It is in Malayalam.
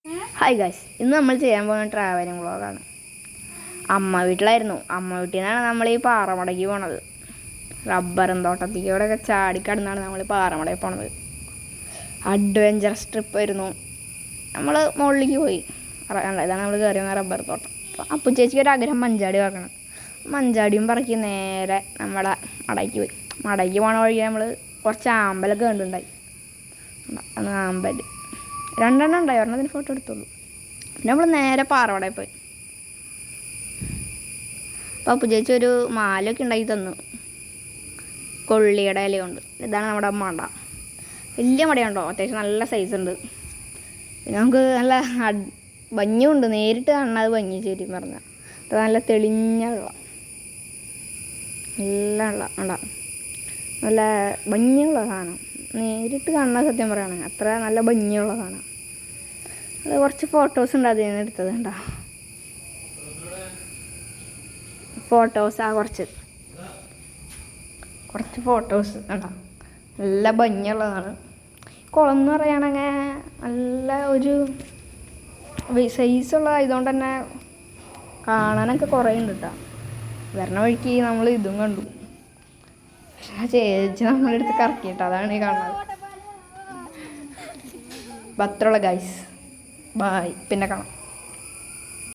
ഹായ് ഗായ്സ്, ഇന്ന് നമ്മൾ ചെയ്യാൻ പോകുന്ന ട്രാവലിംഗ് വ്ളോഗാണ്. അമ്മ വീട്ടിലായിരുന്നു. അമ്മ വീട്ടിൽ നിന്നാണ് നമ്മൾ ഈ പാറമടയ്ക്ക് പോണത്. റബ്ബറും തോട്ടത്തിലൂടെയൊക്കെ ചാടിക്കടന്നാണ് നമ്മൾ പാറമടയിൽ പോണത്. അഡ്വഞ്ചറസ് ട്രിപ്പായിരുന്നു. നമ്മൾ മുകളിലേക്ക് പോയി. ഇതാണ് നമ്മൾ കയറി വന്ന റബ്ബർ തോട്ടം. അപ്പോൾ അപ്പുച്ചേച്ചിക്ക് ഒരു ആഗ്രഹം മഞ്ചാടി പറക്കണം. മഞ്ചാടിയും പറക്കി നേരെ നമ്മുടെ മടയ്ക്ക് പോയി. മടയ്ക്ക് പോണ വഴിക്ക് നമ്മൾ കുറച്ച് ആമ്പലൊക്കെ കണ്ടുണ്ടായി. അന്ന് ആമ്പൽ 2 എണ്ണം ഉണ്ടായി. ഒരെണ്ണത്തിന് ഫോട്ടോ എടുത്തുള്ളൂ. പിന്നെ നമ്മൾ നേരെ പാറവടയിൽ പോയി. അപ്പോൾ അപ്പുചേച്ചി ഒരു മാലയൊക്കെ ഉണ്ടാക്കി തന്നു, കൊള്ളിയുടെ ഇല കൊണ്ട്. ഇതാണ് നമ്മുടെ മട. വലിയ മടയുണ്ടോ, അത്യാവശ്യം നല്ല സൈസ് ഉണ്ട്. പിന്നെ നമുക്ക് നല്ല ഭംഗിയുണ്ട്, നേരിട്ട് കാണാതെ ഭംഗി. ശരിക്കും പറഞ്ഞാൽ അത് നല്ല തെളിഞ്ഞ വെള്ളം, നല്ല വെള്ളം ഉണ്ട, നല്ല ഭംഗിയുള്ള സാധനം. നേരിട്ട് കാണുന്ന സത്യം പറയുകയാണെങ്കിൽ അത്ര നല്ല ഭംഗിയുള്ള സാധനം. അത് കുറച്ച് ഫോട്ടോസ് ഉണ്ട് അതിൽ നിന്ന് എടുത്തത്. കണ്ടോ ഫോട്ടോസ്? കുറച്ച് ഫോട്ടോസ് കണ്ടോ, നല്ല ഭംഗിയുള്ളതാണ്. കുളം എന്ന് പറയുകയാണെങ്കിൽ നല്ല ഒരു സൈസുള്ള ഇതുകൊണ്ട് തന്നെ കാണാനൊക്കെ കുറേ ഉണ്ട് കേട്ടോ. വരണ വഴിക്ക് നമ്മൾ ഇതും കണ്ടു. പക്ഷേ ചേച്ചി നമ്മുടെ അടുത്ത് കറക്കിയിട്ട് അതാണ് ഈ കാണുന്നത്. പത്രമുള്ള ഗൈസ്, ബായ്, പിന്നെ കാണാം.